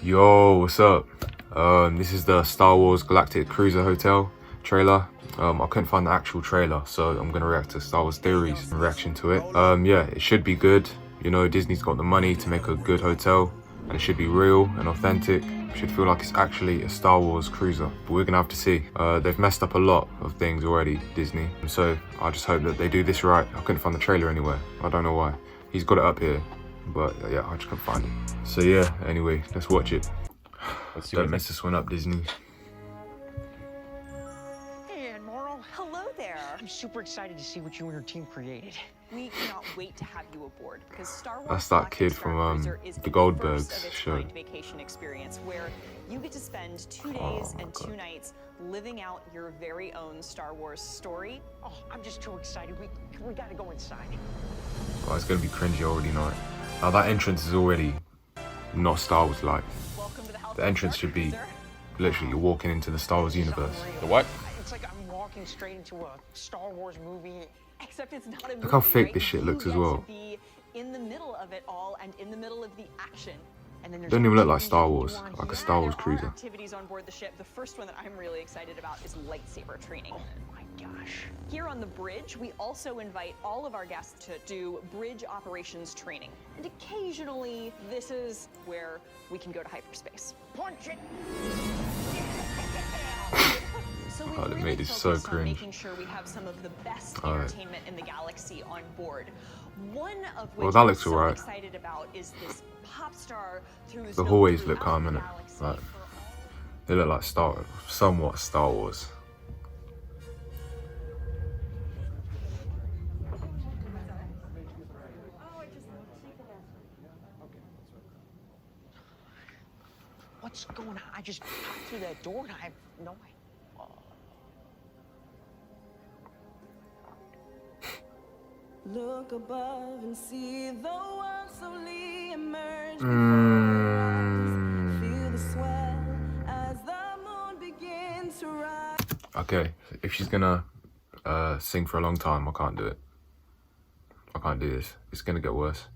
Yo, what's up? This is the Star Wars Galactic Cruiser Hotel trailer. I couldn't find the actual trailer, so I'm gonna react to Star Wars Theories and reaction to it. Yeah, it should be good. You know, Disney's got the money to make a good hotel, and it should be real and authentic. It should feel like it's actually a Star Wars cruiser, but we're gonna have to see. They've messed up a lot of things already, Disney, so I just hope that they do this right. I couldn't find the trailer anywhere. I don't know why. He's got it up here, but yeah, I just couldn't find it. So yeah, anyway, let's watch it. Don't mess this one up, Disney. Hey, Admiral. Hello there. I'm super excited to see what you and your team created. We cannot wait to have you aboard because Star Wars That's that kid from Starcruiser is the a Goldbergs first-of-its-kind show. Vacation experience where you get to spend 2 days and 2 nights living out your very own Star Wars story. Oh, I'm just too excited. We gotta go inside. Oh, it's gonna be cringy, I already know it. Now that entrance is already not Star Wars like. Welcome to the house. The entrance should be literally you're walking into the Star Wars universe. The what? It's like I'm walking straight into a Star Wars movie. Except it's not a movie. Look how fake right? this shit looks You as get well. to be in the middle of it all and in the middle of the action. And then there's Don't even look like activities Star you Wars, do on like a here. Star Wars There are cruiser. activities on board the ship. The first one that I'm really excited about is lightsaber training. Oh my gosh. Here on the bridge, we also invite all of our guests to do bridge operations training. And occasionally, this is where we can go to hyperspace. Punch it! So we Oh, they really made it so focused on cringe. making sure we have some of the best Alright. entertainment in the galaxy on board. One of which Well, that I'm looks so alright. excited about is this pop star who's The known hallways look throughout calm, the innit? galaxy Like, for they look like somewhat Star Wars. What's going on? I just popped through that door and I have no idea. Look above and see the world slowly emerge. Feel the swell as the moon begins to rise. Okay, if she's gonna sing for a long time, I can't do it. I can't do this. It's gonna get worse.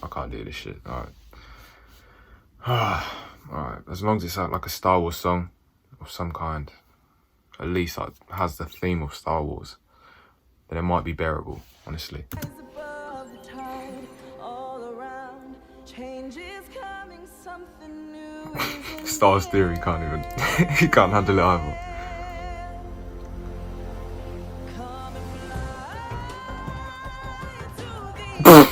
I can't do this shit. Alright. Alright, as long as it's like a Star Wars song of some kind, at least like, has the theme of Star Wars, then it might be bearable, honestly. Above the tide, all around, change is coming, something new is in Star Wars Theory can't even, he can't handle it either. come and fly to the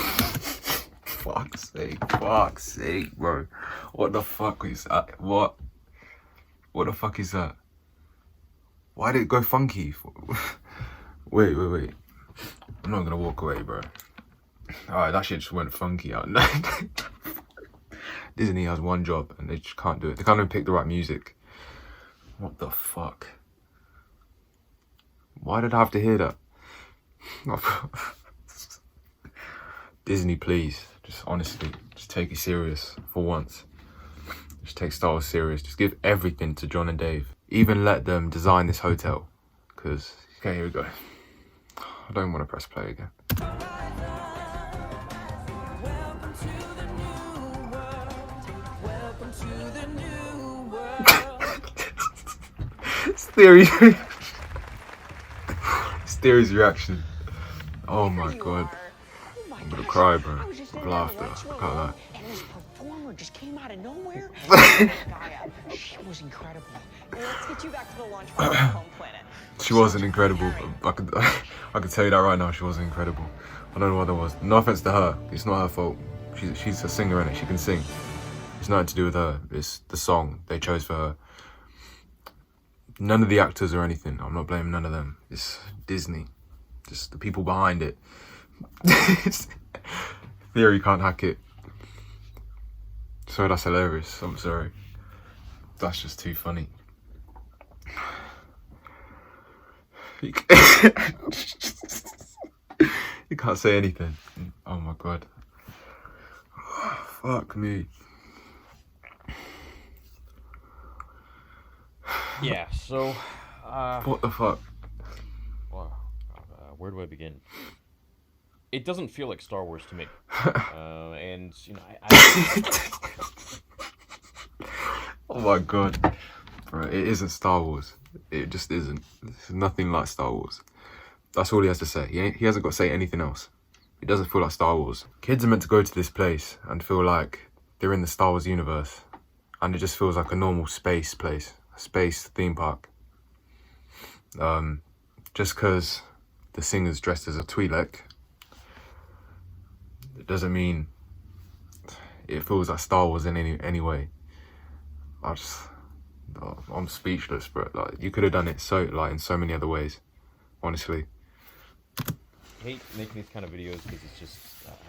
Fuck's sake, bro. What the fuck is that? What the fuck is that? Why did it go funky? Wait. I'm not gonna walk away, bro. Alright, that shit just went funky out. Disney has one job and they just can't do it. They can't even pick the right music. What the fuck? Why did I have to hear that? Disney, please. Just honestly, just take it serious for once. Just take Star Wars serious. Just give everything to John and Dave. Even let them design this hotel. Because, okay, here we go. I don't want to press play again. welcome to the new world. Welcome to the new world. It's Theory. It's Theory's reaction. Oh my There you god. are. Oh my I'm gonna gosh. cry, bro. I was just Of in that laughter. retro I can't lie. room, and this performer just came out of nowhere. Gaia, she was incredible. And let's get you back to the launch pad of home planet. She wasn't incredible. I could tell you that right now. She wasn't incredible. I don't know what that was. No offense to her. It's not her fault. She's a singer, innit? She can sing. It's nothing to do with her. It's the song they chose for her. None of the actors or anything. I'm not blaming none of them. It's Disney. Just the people behind it. Theory can't hack it. Sorry, that's hilarious. I'm sorry. That's just too funny. You can't say anything. Oh my god. Fuck me. Yeah, so, What the fuck? well, where do I begin? It doesn't feel like Star Wars to me. And, you know, my god. Bro, it isn't Star Wars. It just isn't. It's nothing like Star Wars. That's all he has to say. He hasn't got to say anything else. It doesn't feel like Star Wars. Kids are meant to go to this place and feel like they're in the Star Wars universe. And it just feels like a normal space place. A space theme park. Just because the singer's dressed as a Twi'lek, it doesn't mean it feels like Star Wars in any way. I'm speechless, bro. Like, you could have done it so, like, in so many other ways, honestly. I hate making these kind of videos because it's just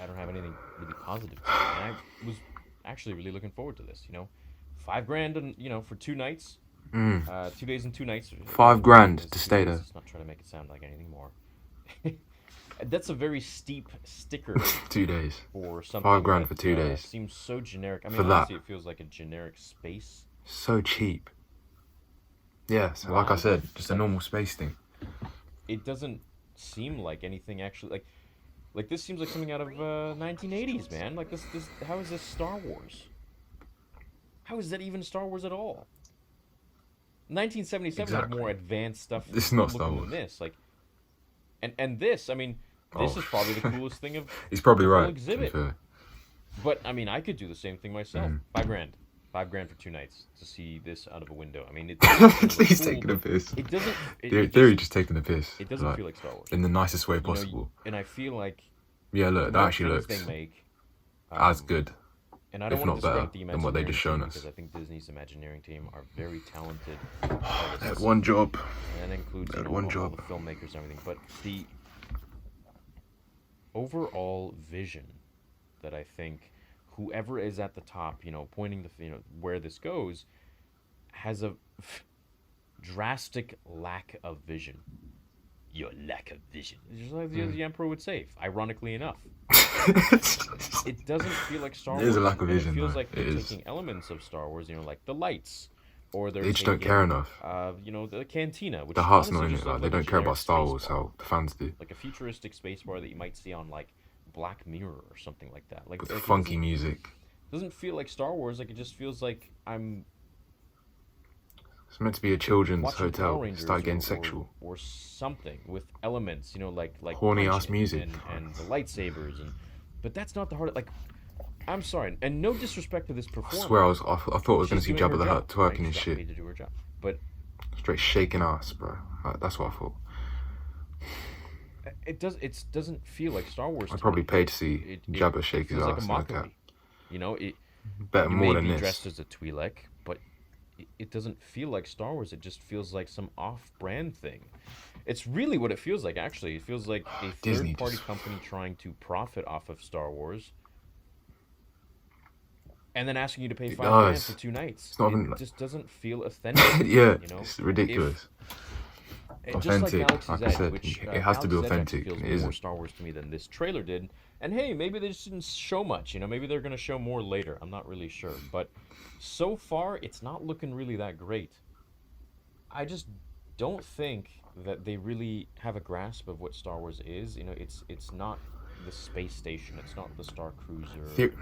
I don't have anything really positive to say. And I was actually really looking forward to this. You know, $5,000 and for 2 nights. 2 days and 2 nights. $5,000 to stay there. Let's not try to make it sound like anything more. That's a very steep sticker. 2 days. For something. $5,000 for 2 days. Seems so generic. I mean, For that. honestly, it feels like a generic space. So cheap. Yeah, so like I said, just a normal space thing. It doesn't seem like anything actually like this seems like something out of 1980s, man. Like this how is this Star Wars? How is that even Star Wars at all? 1977 had more advanced stuff. This is not Star looking Wars. than this, like, and this, I mean, this is probably the coolest thing of. He's probably the whole right. Exhibit. To be fair. But I mean, I could do the same thing myself. $5,000 for 2 nights to see this out of a window. I mean, He's taking a piss. It doesn't. Theory just taking a piss. It doesn't feel like Star Wars. In the nicest way You know, possible. and I feel like. Yeah, look, that more actually things looks they make, as good. And I don't if want not to better, disrupt the than what they just shown Imagineering us. team, because I think Disney's Imagineering team are very talented. They had one job. And that includes They had all one the job. filmmakers and everything. But the overall vision that I think whoever is at the top, pointing where this goes, has a drastic lack of vision. Your lack of vision. Just like the Emperor would say, ironically enough. It doesn't feel like Star Wars. There's a lack of vision, It feels though. like they're It is. taking elements of Star Wars, like the lights, or they're They just don't care enough. The cantina, which The heart's not honestly in just it. Like, looks they like a don't care about generic Star space Wars bar. how the fans do. Like a futuristic space bar that you might see on like Black Mirror or something like that. Like With it funky music. doesn't feel like Star Wars. Like it just feels like I'm It's meant to be a children's watching hotel. Power Rangers Start getting or sexual. something with elements, like Horny ass punching music. and the lightsabers but that's not the heart. Like, I'm sorry, and no disrespect to this I performer. swear I thought I was going to She's see doing Jabba her the job, Hutt twerking right? his She's got shit. paid to do her job. But Straight shaking ass, bro. Like, that's what I thought. it doesn't feel like Star Wars. I'd to probably me. pay to see Jabba shake his feels ass like like a that. mockery. Better You more may than be this. dressed as a Twi'lek, but it doesn't feel like Star Wars. It just feels like some off-brand thing. It's really what it feels like, actually. It feels like a Disney third-party just- company trying to profit off of Star Wars, and then asking you to pay It $5,000 does. for 2 nights. It's not It even like- just doesn't feel authentic. Yeah, you know? it's ridiculous. Just Authentic, like Galaxy's like I Edge, said, which, it has to be Galaxy's Edge authentic, actually feels and it more isn't. Star Wars to me than this trailer did. And hey, maybe they just didn't show much. Maybe they're gonna show more later. I'm not really sure, but so far it's not looking really that great. I just don't think that they really have a grasp of what Star Wars is. It's not the space station. It's not the Starcruiser.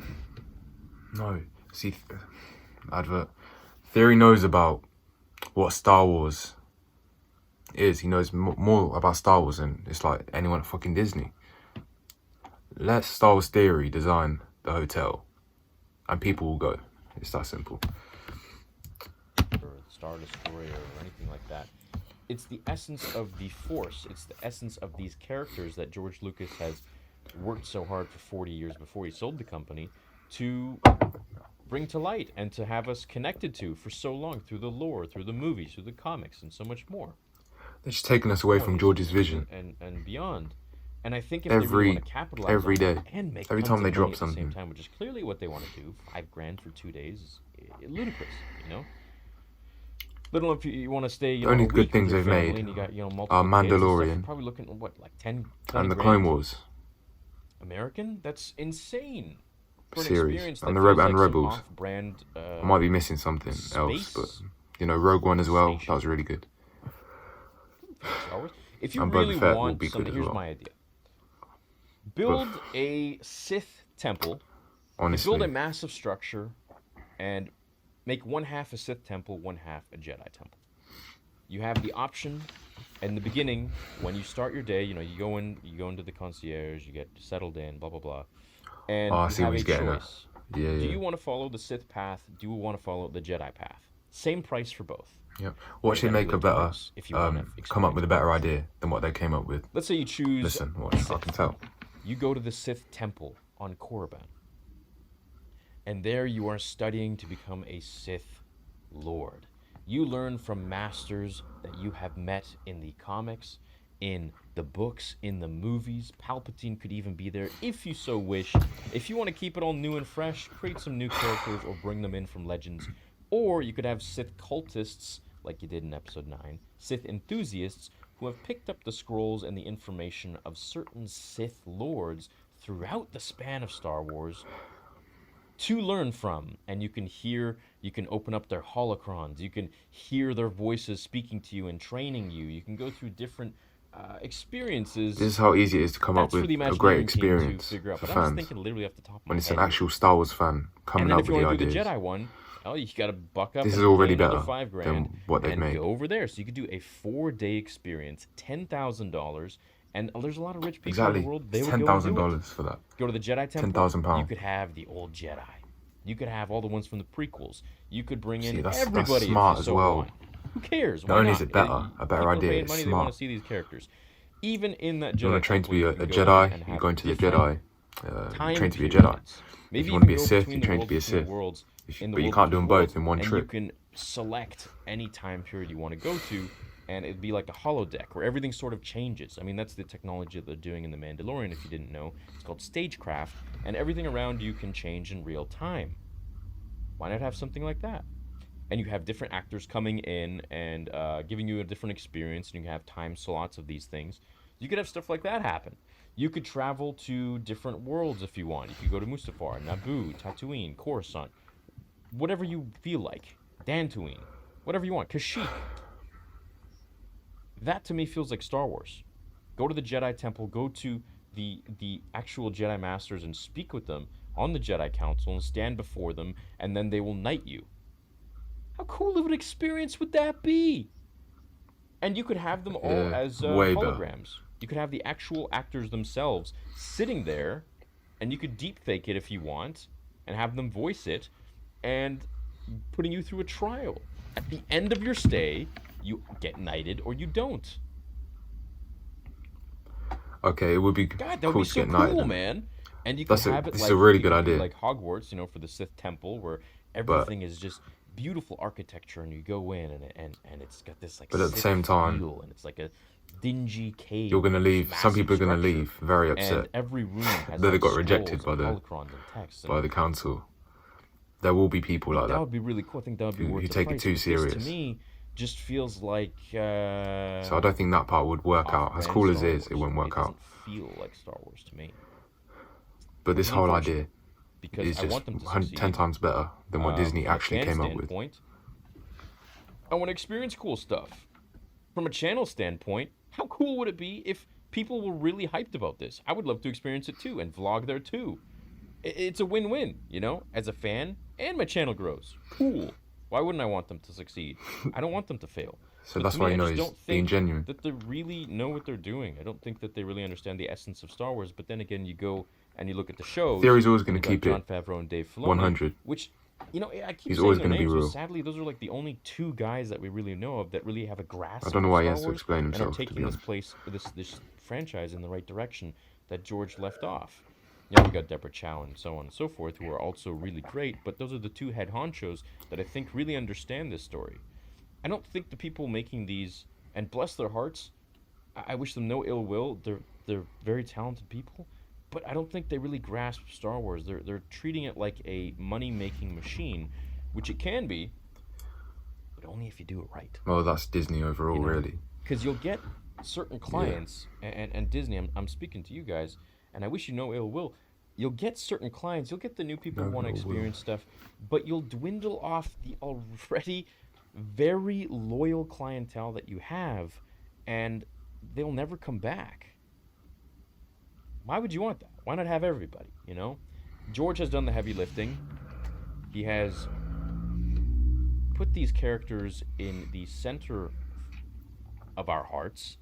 No, see, advert. Theory knows about what Star Wars is. He knows more about Star Wars than it's like anyone at fucking Disney. Let Star Wars Theory design the hotel, and people will go. It's that simple. Or Star Destroyer or anything like that. It's the essence of the Force. It's the essence of these characters that George Lucas has worked so hard for 40 years before he sold the company to bring to light and to have us connected to for so long through the lore, through the movies, through the comics, and so much more. They're just taking us away from George's vision. And beyond. And I think if Every- they really want to capitalize every on it day. and make Every tons time of they money drop at the same something. time, which is clearly what they want to do, $5,000 for 2 days is ludicrous, Let alone if you want to stay, The only a good week with things your they've family made and you got, multiple are kids and stuff, Mandalorian you're probably looking at what, like 10, 20 And the grand? Clone Wars American? That's insane. For an series experience and that the feels like some Rebels. off-brand, I might be missing something else, but space Rogue One as well. station. That was really good. Star Wars. If you And Boba really Fett will want be good something, as here's well. my idea. Build a Sith temple. Honestly, Build a massive structure and make one half a Sith temple, one half a Jedi temple. You have the option in the beginning when you start your day. You know, you go into the concierge, you get settled in, blah blah blah, and Oh, I you see have what a he's getting at. choice. Yeah, Do yeah. you want to follow the Sith path? Do you want to follow the Jedi path? Same price for both. Yep. What should You're gonna make do a it better, twice if you wanna come up with a experience better both. idea than what they came up with? Let's say you choose Listen, the watch, I Sith. can tell. You go to the Sith temple on Korriban, and there you are studying to become a Sith Lord. You learn from masters that you have met in the comics, in the books, in the movies. Palpatine could even be there if you so wish. If you want to keep it all new and fresh, create some new characters or bring them in from Legends. Or you could have Sith cultists, like you did in Episode 9, Sith enthusiasts who have picked up the scrolls and the information of certain Sith lords throughout the span of Star Wars to learn from. And you can open up their holocrons, you can hear their voices speaking to you and training you. You can go through different experiences. This is how easy it is to come up That's for with the a great Imagineering team experience to figure out. for But I was fans. thinking literally off the top of my When it's head an actual Star Wars fan coming and then up if you with the want to do ideas. the Jedi one, oh, you got to buck up. This and is already pay another better $5,000 than what they've and made. go over there. So you could do a 4-day experience, $10,000, and there's a lot of rich people Exactly. in the world. They It's would go and do it. $10,000 for that. Go to the Jedi Temple. £10,000. You could have the old Jedi. You could have all the ones from the prequels. You could bring in See, that's everybody smart if you as so well. want. Who cares? Not Why only not? is it better, a better People are idea, paying it's money, they want smart. to see these characters. Even in that Jedi You want to train to Temple, be you a can go in Jedi, and you have go into the different Jedi. time Train to be a periods. Jedi. Maybe If you you want to be can a go Sith, between you the train to worlds be a between Sith. worlds in the But you world can't do between them both worlds, in one and trip. you can select any time period you want to go to, and it'd be like a holodeck where everything sort of changes. I mean, that's the technology that they're doing in The Mandalorian, if you didn't know. It's called stagecraft, and everything around you can change in real time. Why not have something like that? And you have different actors coming in and giving you a different experience, and you can have time slots of these things. You could have stuff like that happen. You could travel to different worlds if you want. You could go to Mustafar, Naboo, Tatooine, Coruscant, whatever you feel like. Dantooine, whatever you want. Kashyyyk. That to me feels like Star Wars. Go to the Jedi Temple, go to the actual Jedi Masters and speak with them on the Jedi Council and stand before them, and then they will knight you. How cool of an experience would that be? And you could have them all Yeah, as way better. holograms. You could have the actual actors themselves sitting there, and you could deep fake it if you want, and have them voice it, and putting you through a trial. At the end of your stay, you get knighted or you don't. Okay, it would be God, that cool would be to so get knighted. cool, man. And you That's could a- have it this like is a really you good could do idea. like Hogwarts, for the Sith Temple, where everything is just beautiful architecture, and you go in and it's got this like. But at the Sith same time, feel, and it's like a dingy cave. You're gonna with this leave. Some people are massive gonna structure, leave very And upset every room has that they like got rejected scrolls by and the holocrons and text. by the council. There will be people like That that. would be really cool. I think that would be who worth the take it price, too but this, serious. to me, just feels like. So I don't think that part would work out. As off-brand cool as Star it is, it Wars. won't work out. doesn't feel like Star Wars to me. But this It's whole unfortunate, idea because is I just want them to 10 succeed. times better than what Disney From a actually fan came up with. standpoint, I want to experience cool stuff. From a channel standpoint, how cool would it be if people were really hyped about this? I would love to experience it too and vlog there too. It's a win-win, as a fan, and my channel grows. Cool. Why wouldn't I want them to succeed? I don't want them to fail. So But that's to why me, you I know just he's don't being think genuine. that they really know what they're doing. I don't think that they really understand the essence of Star Wars. But then again, you go and you look at the shows. Theory's always and gonna you got keep Jon it Favreau and Dave Filoni, 100. Which, I keep He's saying always their gonna be names, but real. sadly, those are like the only two guys that we really know of that really have a grasp. I don't know of why he Star has to Wars explain and are himself, to be taking this honest. place, this franchise in the right direction that George left off. Yeah, we got Deborah Chow and so on and so forth, who are also really great, but those are the two head honchos that I think really understand this story. I don't think the people making these, and bless their hearts, I wish them no ill will. They're very talented people, but I don't think they really grasp Star Wars. They're treating it like a money-making machine, which it can be, but only if you do it right. Well, that's Disney overall, really. Because you'll get certain clients, and Disney, I'm speaking to you guys, and I wish you no ill will. You'll get certain clients, you'll get the new people who No want to ill will. experience stuff, but you'll dwindle off the already very loyal clientele that you have, and they'll never come back. Why would you want that? Why not have everybody, George has done the heavy lifting. He has put these characters in the center of our hearts,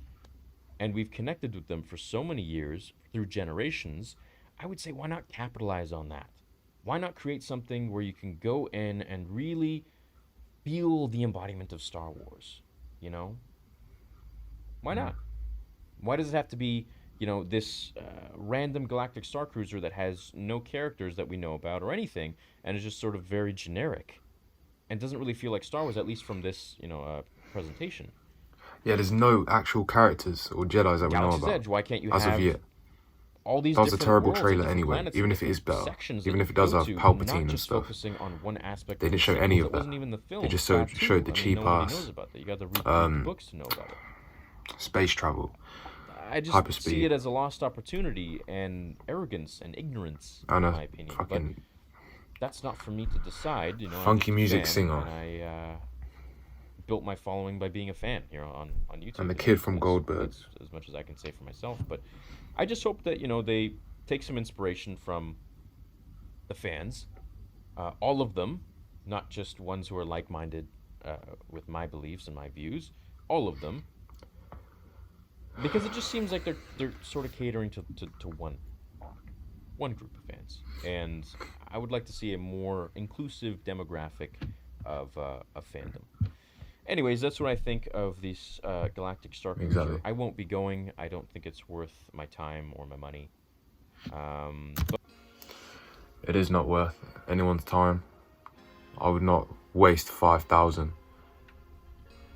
and we've connected with them for so many years through generations, I would say, why not capitalize on that? Why not create something where you can go in and really feel the embodiment of Star Wars? You know? Why not? Why does it have to be, this random galactic Starcruiser that has no characters that we know about or anything, and is just sort of very generic, and doesn't really feel like Star Wars, at least from this, presentation? Yeah, there's no actual characters or Jedis that we know Galaxy's about. Edge, why can't you as have of yet. all these That was a different terrible worlds and trailer different anyway, planets even and if it is different better. sections Even that if you it does go have to, Palpatine not and just stuff. focusing on one aspect They of the didn't show sequels any of that that. wasn't even the film. They just Batuu, showed the cheap nobody ass, knows about that. You got to read the books to know about it. space travel, I just hyperspeed. see it as a lost opportunity and arrogance and ignorance, and in a my opinion. fucking But that's not for me to decide. I'm funky just a music fan, singer. And I built my following by being a fan here on YouTube. And the kid from Goldberg. That's as much as I can say for myself. But I just hope that they take some inspiration from the fans, all of them, not just ones who are like-minded with my beliefs and my views, all of them, because it just seems like they're sort of catering to one group of fans, and I would like to see a more inclusive demographic of fandom. Anyways, that's what I think of this Galactic Starcruiser. Exactly. I won't be going. I don't think it's worth my time or my money. But It is not worth anyone's time. I would not waste 5,000.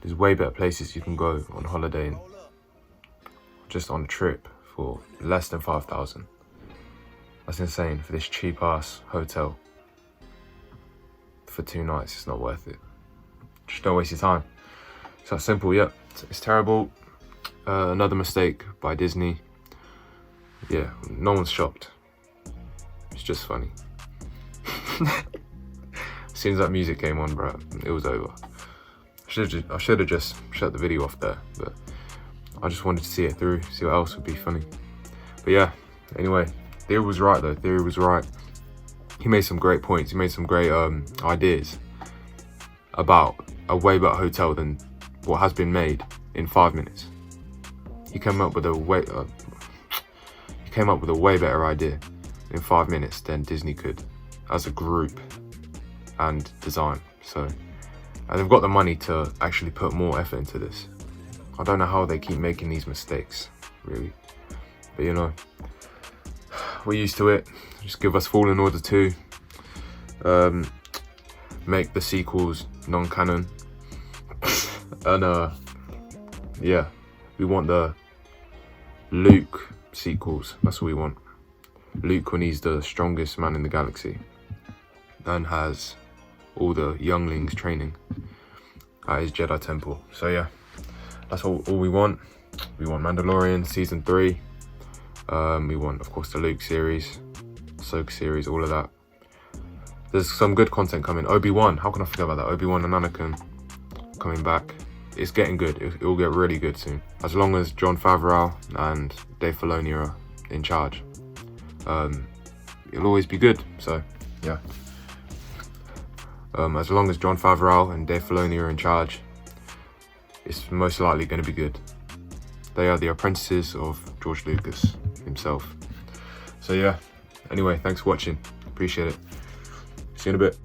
There's way better places you can go on holiday and just on a trip for less than 5,000. That's insane for this cheap ass hotel. For 2 nights, it's not worth it. Just don't waste your time. It's that simple. Yep, it's terrible. Another mistake by Disney. Yeah, no one's shocked. It's just funny. As soon as that music came on, bro, it was over. I should have just shut the video off there, but I just wanted to see it through, see what else would be funny. But yeah, anyway, Theory was right though. Theory was right. He made some great points. He made some great ideas about a way better hotel than what has been made in 5 minutes. He came up with a way better idea in 5 minutes than Disney could as a group and design. So, and they've got the money to actually put more effort into this. I don't know how they keep making these mistakes, really. But we're used to it. Just give us Fallen Order 2. Make the sequels non-canon. And yeah, we want the Luke sequels. That's what we want. Luke when he's the strongest man in the galaxy and has all the younglings training at his Jedi temple. So yeah, that's all we want. We want Mandalorian season 3. We want, of course, the Luke series, Ahsoka series, all of that. There's some good content coming. Obi-Wan, how can I forget about that? Obi-Wan and Anakin coming back. It's getting good. It will get really good soon. As long as Jon Favreau and Dave Filoni are in charge. It'll always be good. So, yeah. As long as Jon Favreau and Dave Filoni are in charge, it's most likely going to be good. They are the apprentices of George Lucas himself. So yeah, anyway, thanks for watching. Appreciate it. See you in a bit.